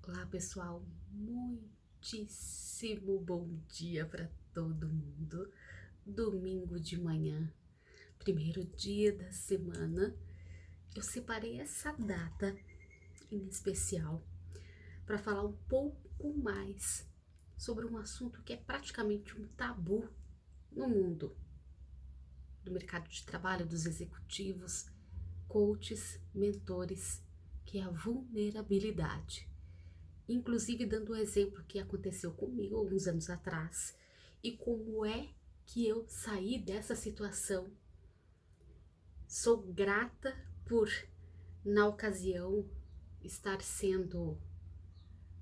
Olá, pessoal. Muitíssimo bom dia para todo mundo. Domingo de manhã, primeiro dia da semana. Eu separei essa data em especial para falar um pouco mais sobre um assunto que é praticamente um tabu no mundo do mercado de trabalho, dos executivos, coaches, mentores, que é a vulnerabilidade. Inclusive dando um exemplo que aconteceu comigo alguns anos atrás e como é que eu saí dessa situação. Sou grata por, na ocasião, estar sendo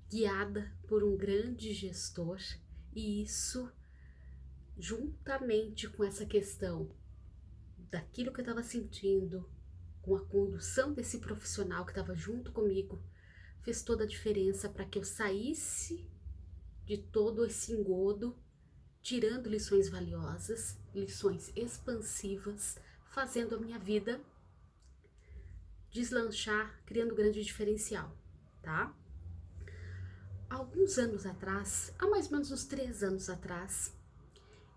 guiada por um grande gestor, e isso, juntamente com essa questão daquilo que eu estava sentindo, com a condução desse profissional que estava junto comigo, fez toda a diferença para que eu saísse de todo esse engodo, tirando lições valiosas, lições expansivas, fazendo a minha vida deslanchar, criando um grande diferencial, tá? Alguns anos atrás, há mais ou menos uns 3 anos atrás,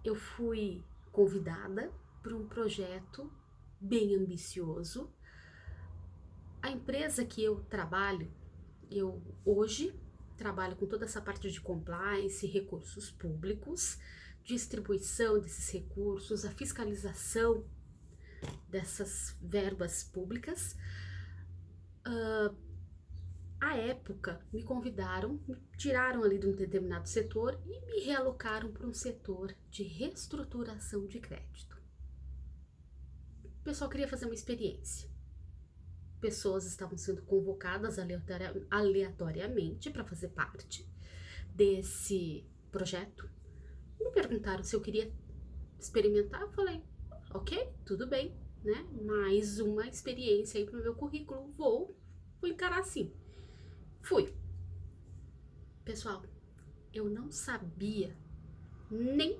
eu fui convidada para um projeto bem ambicioso. A empresa que eu trabalho, eu hoje trabalho com toda essa parte de compliance, recursos públicos, distribuição desses recursos, a fiscalização dessas verbas públicas. À época, me convidaram, me tiraram ali de um determinado setor e me realocaram para um setor de reestruturação de crédito. O pessoal queria fazer uma experiência. Pessoas estavam sendo convocadas aleatoriamente para fazer parte desse projeto. Me perguntaram se eu queria experimentar. Eu falei, ok, tudo bem, né? Mais uma experiência aí para o meu currículo. Vou encarar assim. Fui. Pessoal, eu não sabia nem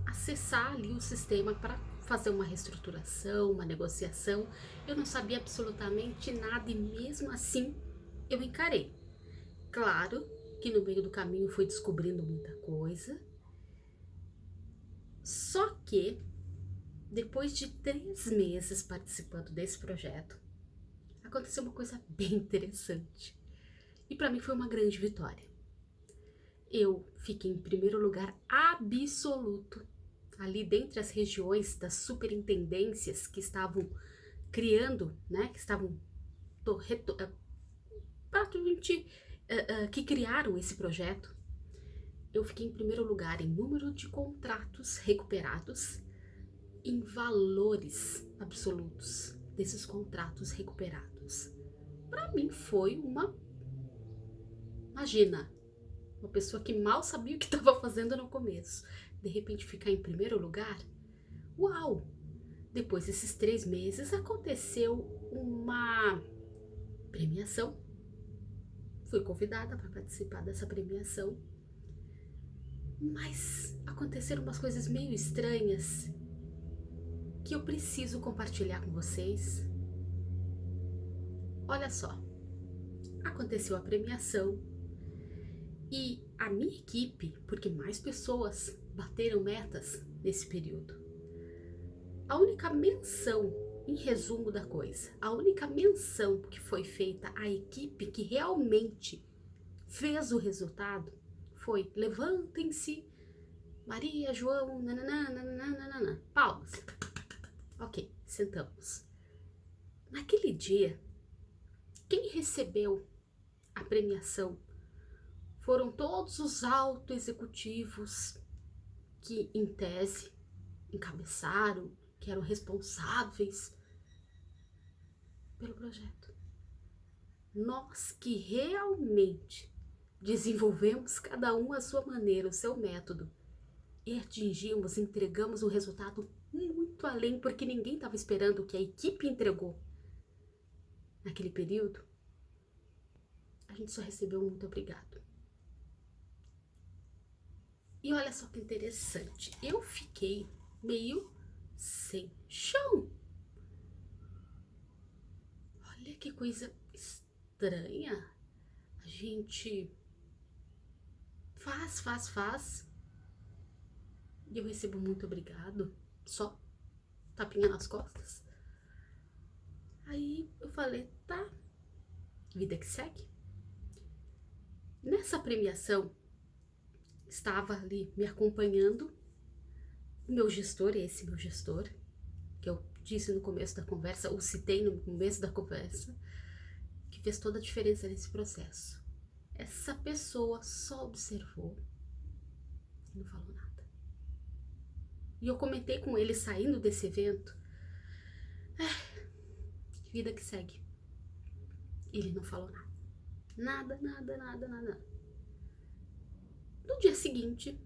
acessar ali o sistema para fazer uma reestruturação, uma negociação. Eu não sabia absolutamente nada e mesmo assim eu encarei. Claro que no meio do caminho fui descobrindo muita coisa. Só que depois de 3 meses participando desse projeto, aconteceu uma coisa bem interessante. E para mim foi uma grande vitória. Eu fiquei em primeiro lugar absoluto ali dentre as regiões das superintendências que estavam criando, né, que estavam praticamente que criaram esse projeto. Eu fiquei em primeiro lugar em número de contratos recuperados, em valores absolutos desses contratos recuperados. Para mim foi imagina, uma pessoa que mal sabia o que estava fazendo no começo, de repente ficar em primeiro lugar. Uau! Depois desses 3 meses aconteceu uma premiação. Fui convidada para participar dessa premiação, mas aconteceram umas coisas meio estranhas que eu preciso compartilhar com vocês. Olha só, aconteceu a premiação e a minha equipe, porque mais pessoas bateram metas nesse período. A única menção, em resumo da coisa, a única menção que foi feita à equipe que realmente fez o resultado foi: levantem-se, Maria, João, nananã, nananã, nananã. Palmas. Ok, sentamos. Naquele dia, quem recebeu a premiação foram todos os altos executivos que, em tese, encabeçaram, que eram responsáveis pelo projeto. Nós que realmente desenvolvemos cada um à sua maneira, o seu método, e atingimos, entregamos um resultado muito além, porque ninguém estava esperando o que a equipe entregou naquele período. A gente só recebeu um muito obrigado. E olha só que interessante, eu fiquei meio sem chão. Olha que coisa estranha. A A gente faz. E eu recebo muito obrigado. Só tapinha nas costas. Aí eu falei, tá, vida que segue. Nessa premiação, estava ali me acompanhando o meu gestor, esse meu gestor, que eu disse no começo da conversa, ou citei no começo da conversa, que fez toda a diferença nesse processo. Essa pessoa só observou e não falou nada. E eu comentei com ele saindo desse evento, vida que segue. Ele não falou nada. Nada. No dia seguinte,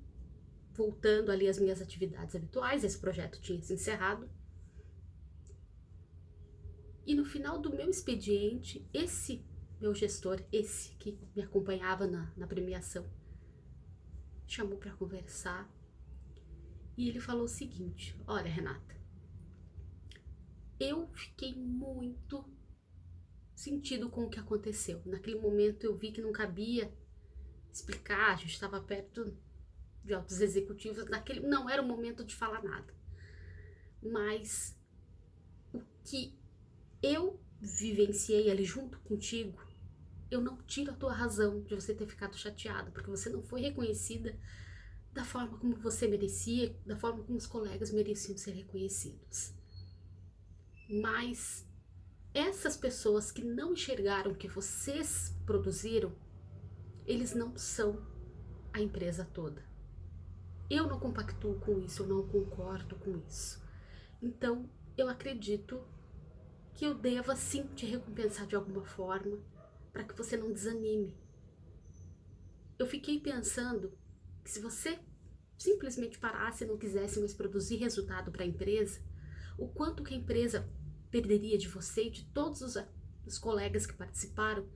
voltando ali às minhas atividades habituais, esse projeto tinha se encerrado. E no final do meu expediente, esse meu gestor, esse que me acompanhava na premiação, chamou para conversar e ele falou o seguinte: olha, Renata, eu fiquei muito sentido com o que aconteceu. Naquele momento eu vi que não cabia explicar, a gente estava perto de altos executivos, não era o momento de falar nada. Mas o que eu vivenciei ali junto contigo, eu não tiro a tua razão de você ter ficado chateada, porque você não foi reconhecida da forma como você merecia, da forma como os colegas mereciam ser reconhecidos. Mas essas pessoas que não enxergaram o que vocês produziram, eles não são a empresa toda. Eu não compactuo com isso, eu não concordo com isso. Então, eu acredito que eu deva sim te recompensar de alguma forma, para que você não desanime. Eu fiquei pensando que se você simplesmente parasse e não quisesse mais produzir resultado para a empresa, o quanto que a empresa perderia de você e de todos os colegas que participaram,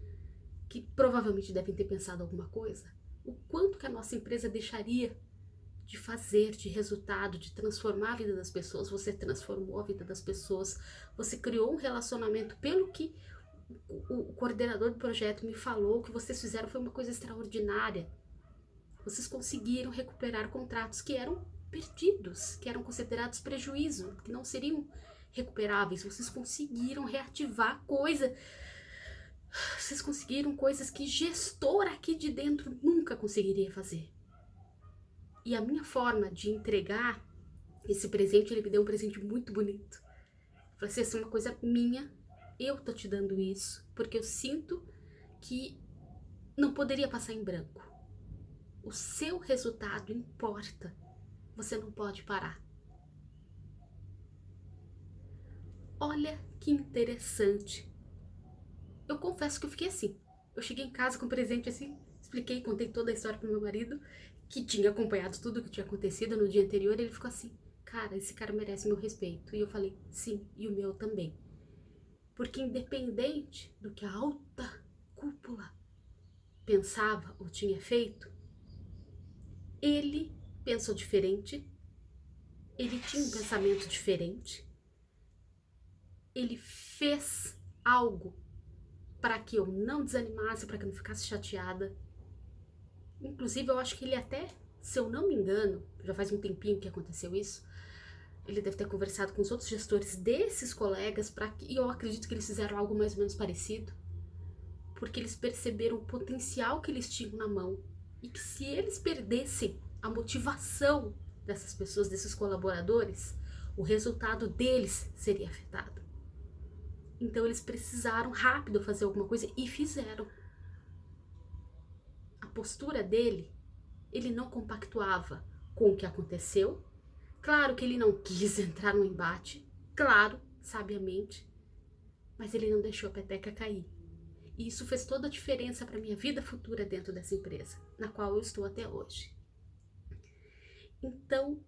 que provavelmente devem ter pensado alguma coisa, o quanto que a nossa empresa deixaria de fazer, de resultado, de transformar a vida das pessoas. Você transformou a vida das pessoas, você criou um relacionamento. Pelo que o coordenador do projeto me falou, o que vocês fizeram foi uma coisa extraordinária. Vocês conseguiram recuperar contratos que eram perdidos, que eram considerados prejuízo, que não seriam recuperáveis. Vocês conseguiram reativar vocês conseguiram coisas que gestor aqui de dentro nunca conseguiria fazer. E a minha forma de entregar esse presente, ele me deu um presente muito bonito. Eu falei assim, essa é uma coisa minha, eu tô te dando isso, porque eu sinto que não poderia passar em branco. O seu resultado importa, você não pode parar. Olha que interessante. Eu confesso que eu fiquei assim. Eu cheguei em casa com o presente assim, expliquei, contei toda a história pro meu marido, que tinha acompanhado tudo que tinha acontecido no dia anterior, e ele ficou assim, cara, esse cara merece meu respeito. E eu falei, sim, e o meu também. Porque independente do que a alta cúpula pensava ou tinha feito, ele pensou diferente, ele tinha um pensamento diferente, ele fez algo para que eu não desanimasse, para que eu não ficasse chateada. Inclusive, eu acho que ele até, se eu não me engano, já faz um tempinho que aconteceu isso, ele deve ter conversado com os outros gestores desses colegas, e eu acredito que eles fizeram algo mais ou menos parecido, porque eles perceberam o potencial que eles tinham na mão, e que se eles perdessem a motivação dessas pessoas, desses colaboradores, o resultado deles seria afetado. Então eles precisaram rápido fazer alguma coisa e fizeram. A postura dele, ele não compactuava com o que aconteceu. Claro que ele não quis entrar no embate, claro, sabiamente, mas ele não deixou a peteca cair. E isso fez toda a diferença para minha vida futura dentro dessa empresa, na qual eu estou até hoje. Então,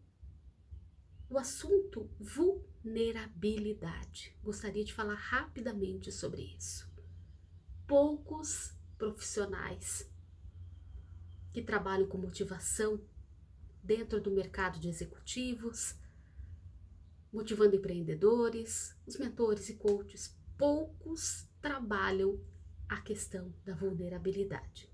o assunto vulnerabilidade. Gostaria de falar rapidamente sobre isso. Poucos profissionais que trabalham com motivação dentro do mercado de executivos, motivando empreendedores, os mentores e coaches, poucos trabalham a questão da vulnerabilidade.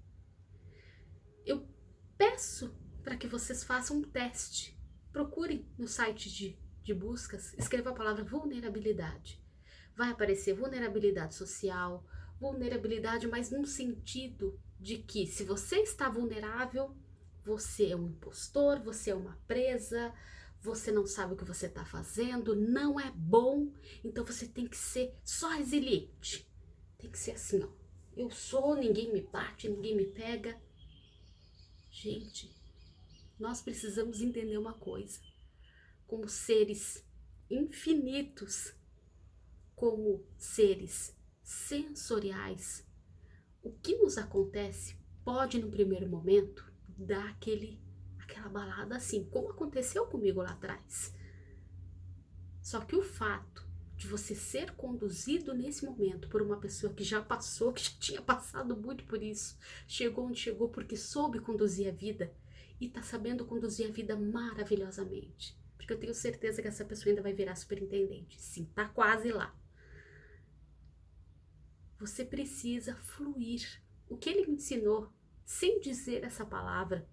Eu peço para que vocês façam um teste. Procurem no site de buscas, escreva a palavra vulnerabilidade. Vai aparecer vulnerabilidade social, vulnerabilidade, mas num sentido de que se você está vulnerável, você é um impostor, você é uma presa, você não sabe o que você está fazendo, não é bom, então você tem que ser só resiliente. Tem que ser assim, ó. Eu sou, ninguém me bate, ninguém me pega. Gente, nós precisamos entender uma coisa. Como seres infinitos, como seres sensoriais, o que nos acontece pode, no primeiro momento, dar aquela balada assim, como aconteceu comigo lá atrás. Só que o fato de você ser conduzido nesse momento por uma pessoa que já passou, que já tinha passado muito por isso, chegou onde chegou porque soube conduzir a vida e tá sabendo conduzir a vida maravilhosamente. Porque eu tenho certeza que essa pessoa ainda vai virar superintendente. Sim, tá quase lá. Você precisa fluir. O que ele me ensinou, sem dizer essa palavra,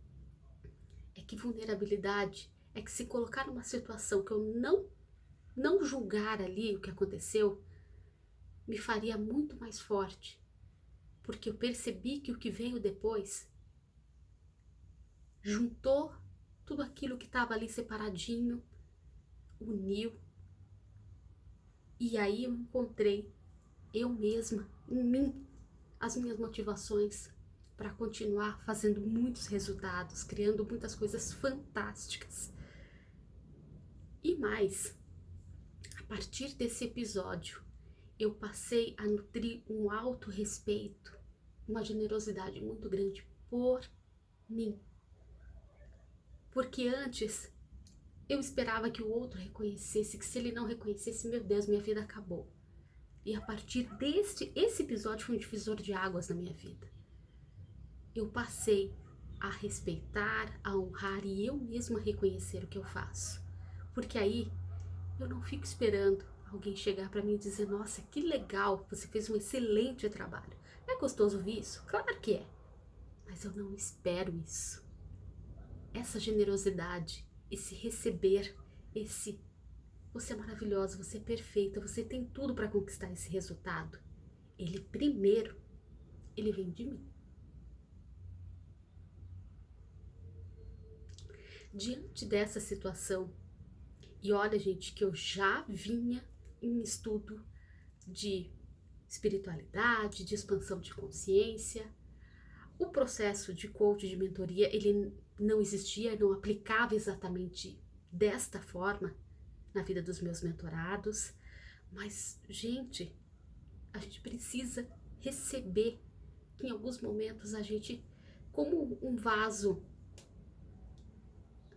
é que vulnerabilidade é que se colocar numa situação que eu não julgar ali o que aconteceu, me faria muito mais forte, porque eu percebi que o que veio depois juntou tudo aquilo que estava ali separadinho, uniu, e aí eu encontrei eu mesma, em mim, as minhas motivações para continuar fazendo muitos resultados, criando muitas coisas fantásticas. E mais, a partir desse episódio, eu passei a nutrir um alto respeito, uma generosidade muito grande por mim. Porque antes eu esperava que o outro reconhecesse, que se ele não reconhecesse, meu Deus, minha vida acabou. E a partir esse episódio foi um divisor de águas na minha vida. Eu passei a respeitar, a honrar e eu mesma reconhecer o que eu faço. Porque aí eu não fico esperando alguém chegar para mim e dizer: nossa, que legal, você fez um excelente trabalho. É gostoso ouvir isso? Claro que é. Mas eu não espero isso. Essa generosidade, esse receber, esse você é maravilhosa, você é perfeita, você tem tudo para conquistar esse resultado. Ele primeiro, ele vem de mim. Diante dessa situação, e olha, gente, que eu já vinha em estudo de espiritualidade, de expansão de consciência. O processo de coach, de mentoria, ele não existia, não aplicava exatamente desta forma na vida dos meus mentorados. Mas, gente, a gente precisa receber que em alguns momentos a gente, como um vaso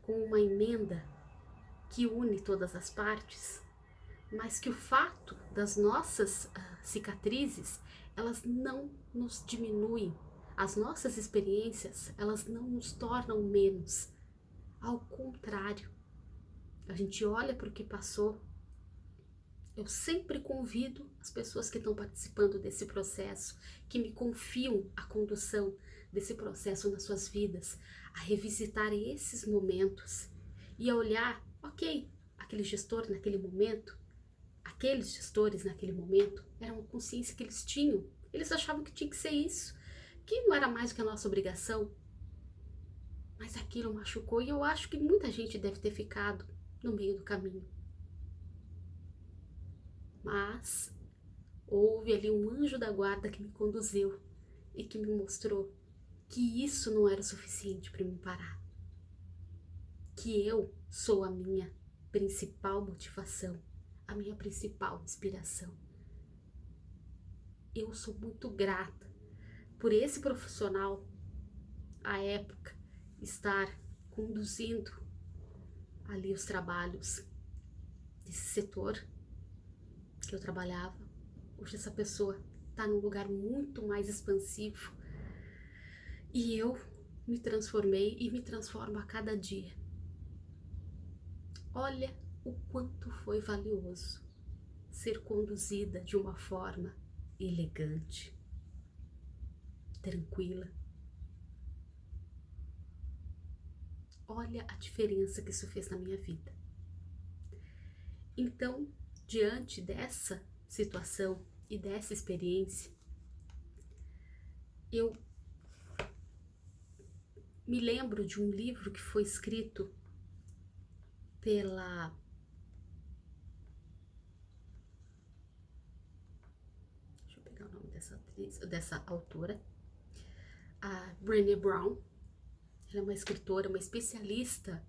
com uma emenda que une todas as partes, mas que o fato das nossas cicatrizes, elas não nos diminuem. As nossas experiências, elas não nos tornam menos. Ao contrário, a gente olha para o que passou. Eu sempre convido as pessoas que estão participando desse processo, que me confiam a condução desse processo nas suas vidas, a revisitar esses momentos e a olhar, ok, aquele gestor naquele momento, aqueles gestores naquele momento, era uma consciência que eles tinham. Eles achavam que tinha que ser isso, que não era mais do que a nossa obrigação. Mas aquilo machucou e eu acho que muita gente deve ter ficado no meio do caminho. Mas houve ali um anjo da guarda que me conduziu e que me mostrou que isso não era o suficiente para me parar. Que eu sou a minha principal motivação, a minha principal inspiração. Eu sou muito grata por esse profissional, à época, estar conduzindo ali os trabalhos desse setor que eu trabalhava. Hoje essa pessoa está num lugar muito mais expansivo e eu me transformei e me transformo a cada dia. Olha o quanto foi valioso ser conduzida de uma forma elegante, tranquila. Olha a diferença que isso fez na minha vida. Então, diante dessa situação e dessa experiência, eu me lembro de um livro que foi escrito pela... Deixa eu pegar o nome dessa autora, a Brené Brown. Ela é uma escritora, uma especialista,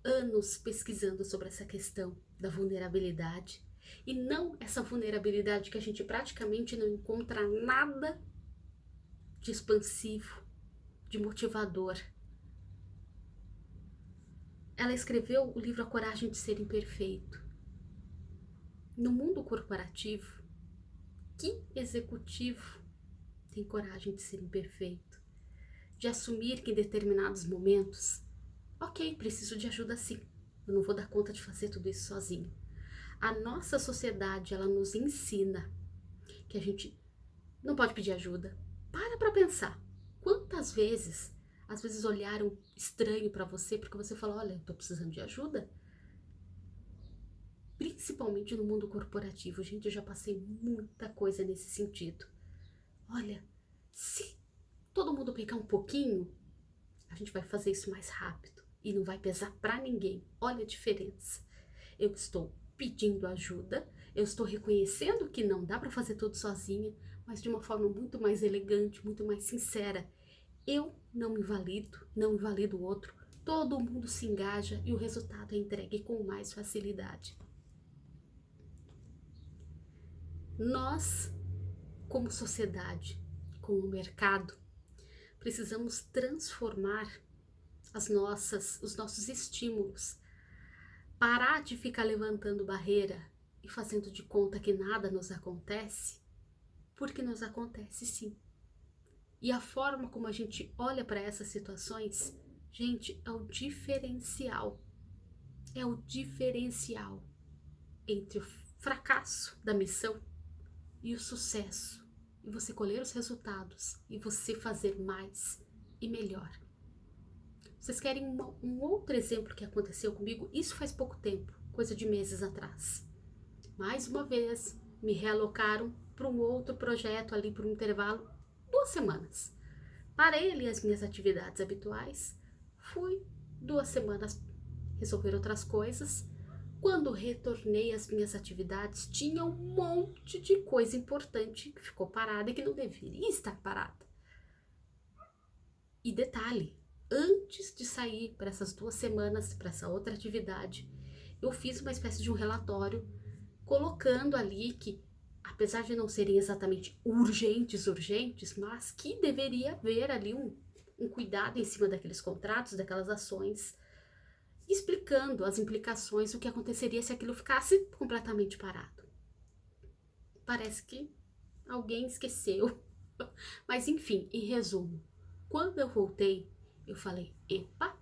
anos pesquisando sobre essa questão da vulnerabilidade. E não essa vulnerabilidade que a gente praticamente não encontra nada de expansivo, de motivador. Ela escreveu o livro A Coragem de Ser Imperfeito. No mundo corporativo, que executivo tem coragem de ser imperfeito? De assumir que em determinados momentos, ok, preciso de ajuda sim, eu não vou dar conta de fazer tudo isso sozinho. A nossa sociedade, ela nos ensina que a gente não pode pedir ajuda. Para pensar, quantas vezes, às vezes olharam estranho para você porque você falou, olha, eu tô precisando de ajuda? Principalmente no mundo corporativo, gente, eu já passei muita coisa nesse sentido. Olha, se todo mundo pegar um pouquinho, a gente vai fazer isso mais rápido e não vai pesar para ninguém. Olha a diferença. Eu estou pedindo ajuda, eu estou reconhecendo que não dá para fazer tudo sozinha, mas de uma forma muito mais elegante, muito mais sincera. Eu não me invalido, não invalido o outro, todo mundo se engaja e o resultado é entregue com mais facilidade. Nós, como sociedade, como mercado, precisamos transformar os nossos estímulos, parar de ficar levantando barreira e fazendo de conta que nada nos acontece, porque nos acontece sim. E a forma como a gente olha para essas situações, gente, é o diferencial. É o diferencial entre o fracasso da missão e o sucesso. E você colher os resultados e você fazer mais e melhor. Vocês querem um outro exemplo que aconteceu comigo? Isso faz pouco tempo, coisa de meses atrás. Mais uma vez, me realocaram para um outro projeto ali por um intervalo, 2 semanas. Parei ali as minhas atividades habituais, fui 2 semanas resolver outras coisas. Quando retornei às minhas atividades, tinha um monte de coisa importante que ficou parada e que não deveria estar parada. E detalhe, antes de sair para essas 2 semanas, para essa outra atividade, eu fiz uma espécie de um relatório colocando ali que, apesar de não serem exatamente urgentes, mas que deveria haver ali um cuidado em cima daqueles contratos, daquelas ações, explicando as implicações, o que aconteceria se aquilo ficasse completamente parado. Parece que alguém esqueceu. Mas enfim, em resumo, quando eu voltei, eu falei, epa,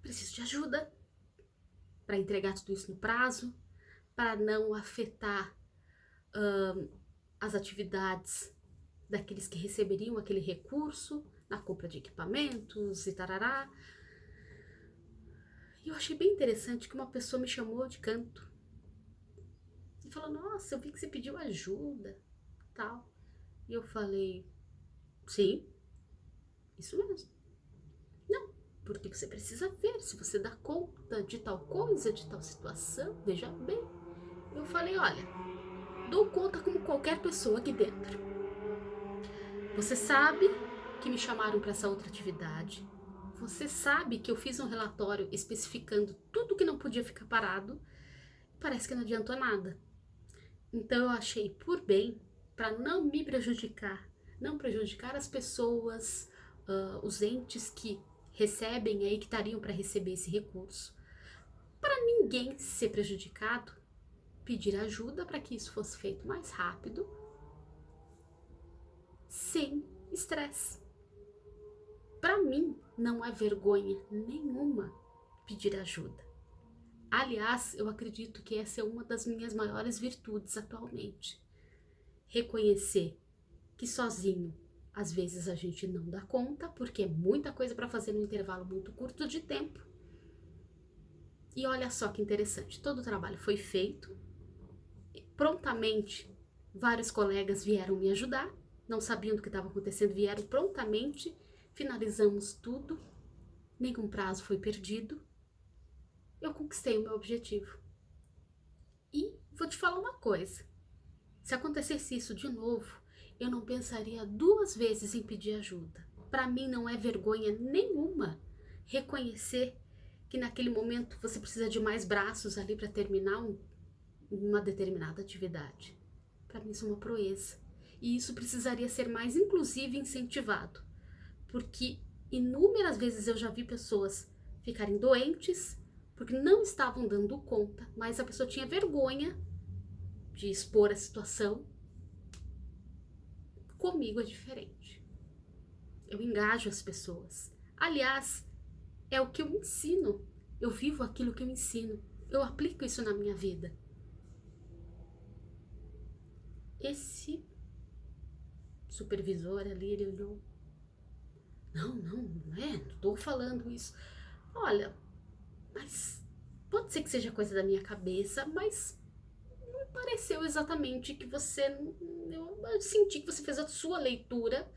preciso de ajuda para entregar tudo isso no prazo, para não afetar as atividades daqueles que receberiam aquele recurso na compra de equipamentos e tarará. E eu achei bem interessante que uma pessoa me chamou de canto e falou, nossa, eu vi que você pediu ajuda, tal. E eu falei, sim, isso mesmo. Não, porque você precisa ver se você dá conta de tal coisa, de tal situação, veja bem. Eu falei, olha, dou conta como qualquer pessoa aqui dentro. Você sabe que me chamaram para essa outra atividade. Você sabe que eu fiz um relatório especificando tudo que não podia ficar parado. Parece que não adiantou nada. Então eu achei por bem, para não me prejudicar, não prejudicar as pessoas, os entes que recebem aí, que estariam para receber esse recurso, para ninguém ser prejudicado, pedir ajuda para que isso fosse feito mais rápido, sem estresse. Para mim, não é vergonha nenhuma pedir ajuda. Aliás, eu acredito que essa é uma das minhas maiores virtudes atualmente. Reconhecer que sozinho Às vezes a gente não dá conta, porque é muita coisa para fazer num intervalo muito curto de tempo. E olha só que interessante, todo o trabalho foi feito, prontamente vários colegas vieram me ajudar, não sabiam do que estava acontecendo, vieram prontamente, finalizamos tudo, nenhum prazo foi perdido, eu conquistei o meu objetivo. E vou te falar uma coisa, se acontecesse isso de novo, eu não pensaria 2 vezes em pedir ajuda. Para mim não é vergonha nenhuma reconhecer que naquele momento você precisa de mais braços ali para terminar uma determinada atividade. Para mim isso é uma proeza. E isso precisaria ser mais, inclusive, incentivado. Porque inúmeras vezes eu já vi pessoas ficarem doentes porque não estavam dando conta, mas a pessoa tinha vergonha de expor a situação. Comigo é diferente. Eu engajo as pessoas. Aliás, é o que eu ensino. Eu vivo aquilo que eu ensino. Eu aplico isso na minha vida. Esse supervisor ali, ele olhou. Não é, não tô falando isso. Olha, mas pode ser que seja coisa da minha cabeça, mas não pareceu exatamente que você... Eu senti que você fez a sua leitura,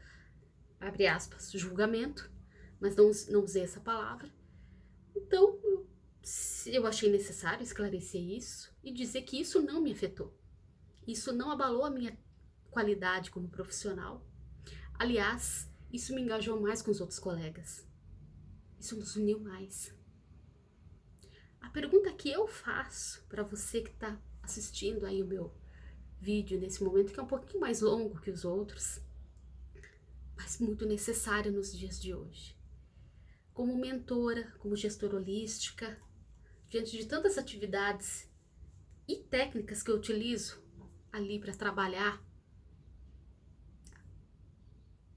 abre aspas, julgamento, mas não usei essa palavra. Então, eu achei necessário esclarecer isso e dizer que isso não me afetou. Isso não abalou a minha qualidade como profissional. Aliás, isso me engajou mais com os outros colegas. Isso nos uniu mais. A pergunta que eu faço para você que está assistindo aí o meu vídeo nesse momento, que é um pouquinho mais longo que os outros, mas muito necessário nos dias de hoje. Como mentora, como gestora holística, diante de tantas atividades e técnicas que eu utilizo ali para trabalhar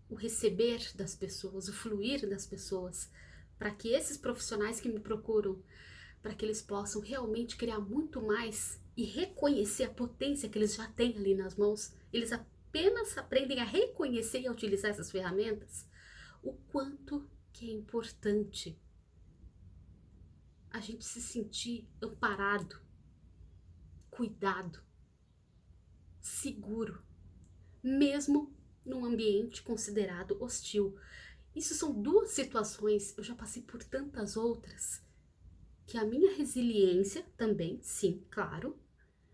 o receber das pessoas, o fluir das pessoas, para que esses profissionais que me procuram, para que eles possam realmente criar muito mais e reconhecer a potência que eles já têm ali nas mãos, eles apenas aprendem a reconhecer e a utilizar essas ferramentas, o quanto que é importante a gente se sentir amparado, cuidado, seguro, mesmo num ambiente considerado hostil. Isso são 2 situações, eu já passei por tantas outras, que a minha resiliência também, sim, claro,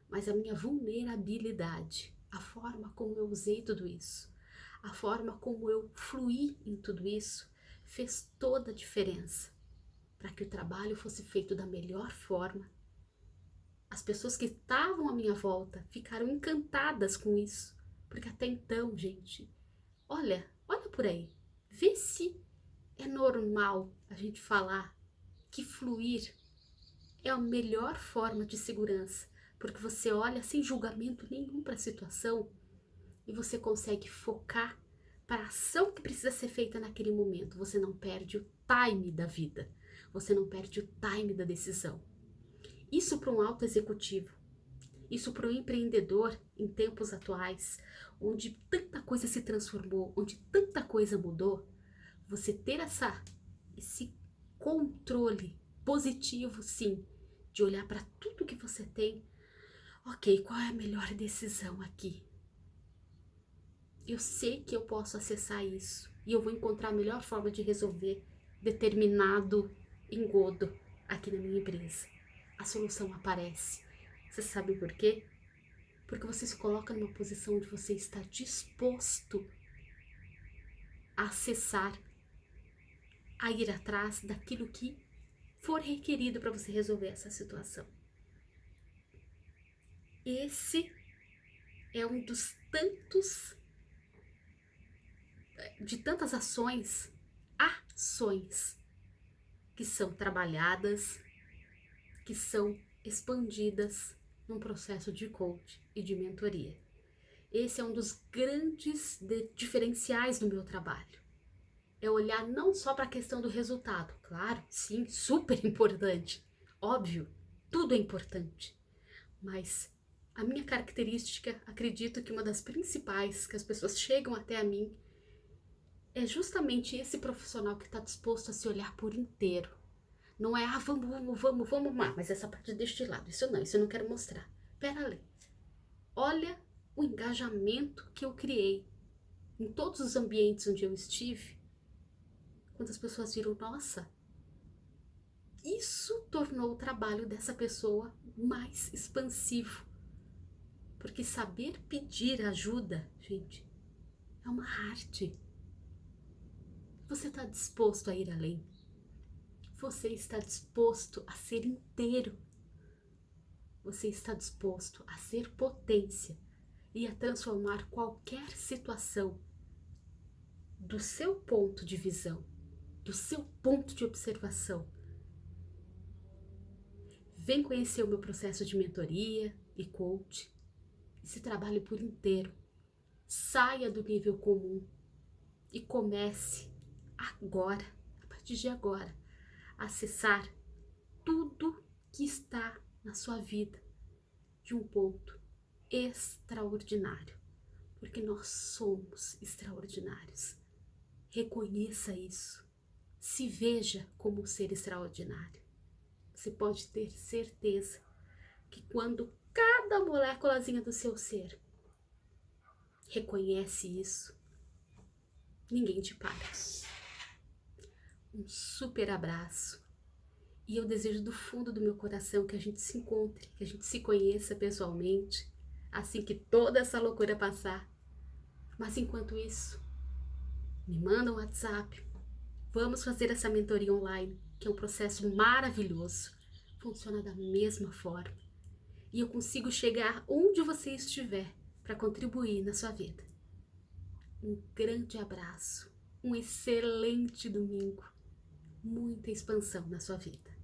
mas a minha vulnerabilidade, a forma como eu usei tudo isso, a forma como eu fluí em tudo isso, fez toda a diferença para que o trabalho fosse feito da melhor forma. As pessoas que estavam à minha volta ficaram encantadas com isso, porque até então, gente, olha por aí, vê se é normal a gente falar que fluir é a melhor forma de segurança, porque você olha sem julgamento nenhum para a situação e você consegue focar para a ação que precisa ser feita naquele momento. Você não perde o time da vida, você não perde o time da decisão. Isso para um alto executivo, isso para um empreendedor em tempos atuais, onde tanta coisa se transformou, onde tanta coisa mudou, você ter esse controle positivo, sim, de olhar para tudo que você tem. Ok, qual é a melhor decisão aqui? Eu sei que eu posso acessar isso e eu vou encontrar a melhor forma de resolver determinado engodo aqui na minha empresa. A solução aparece. Você sabe por quê? Porque você se coloca numa posição onde você está disposto a acessar, a ir atrás daquilo que for requerido para você resolver essa situação. Esse é um dos de tantas ações que são trabalhadas, que são expandidas num processo de coach e de mentoria. Esse é um dos grandes diferenciais do meu trabalho. É olhar não só para a questão do resultado, claro, sim, super importante, óbvio, tudo é importante, mas a minha característica, acredito que uma das principais que as pessoas chegam até a mim é justamente esse profissional que está disposto a se olhar por inteiro. Não é, vamos, mas essa parte deixa de lado. Isso eu não quero mostrar. Pera ali. Olha o engajamento que eu criei em todos os ambientes onde eu estive. Quantas pessoas viram, nossa, isso tornou o trabalho dessa pessoa mais expansivo. Porque saber pedir ajuda, gente, é uma arte. Você está disposto a ir além? Você está disposto a ser inteiro? Você está disposto a ser potência e a transformar qualquer situação do seu ponto de visão, do seu ponto de observação? Vem conhecer o meu processo de mentoria e coach. Esse trabalho por inteiro. Saia do nível comum e comece agora, a partir de agora, a acessar tudo que está na sua vida de um ponto extraordinário, porque nós somos extraordinários. Reconheça isso. Se veja como um ser extraordinário. Você pode ter certeza que quando cada moléculazinha do seu ser reconhece isso, ninguém te para. Um super abraço. E eu desejo do fundo do meu coração que a gente se encontre, que a gente se conheça pessoalmente, assim que toda essa loucura passar. Mas enquanto isso, me manda um WhatsApp. Vamos fazer essa mentoria online, que é um processo maravilhoso. Funciona da mesma forma. E eu consigo chegar onde você estiver para contribuir na sua vida. Um grande abraço. Um excelente domingo. Muita expansão na sua vida.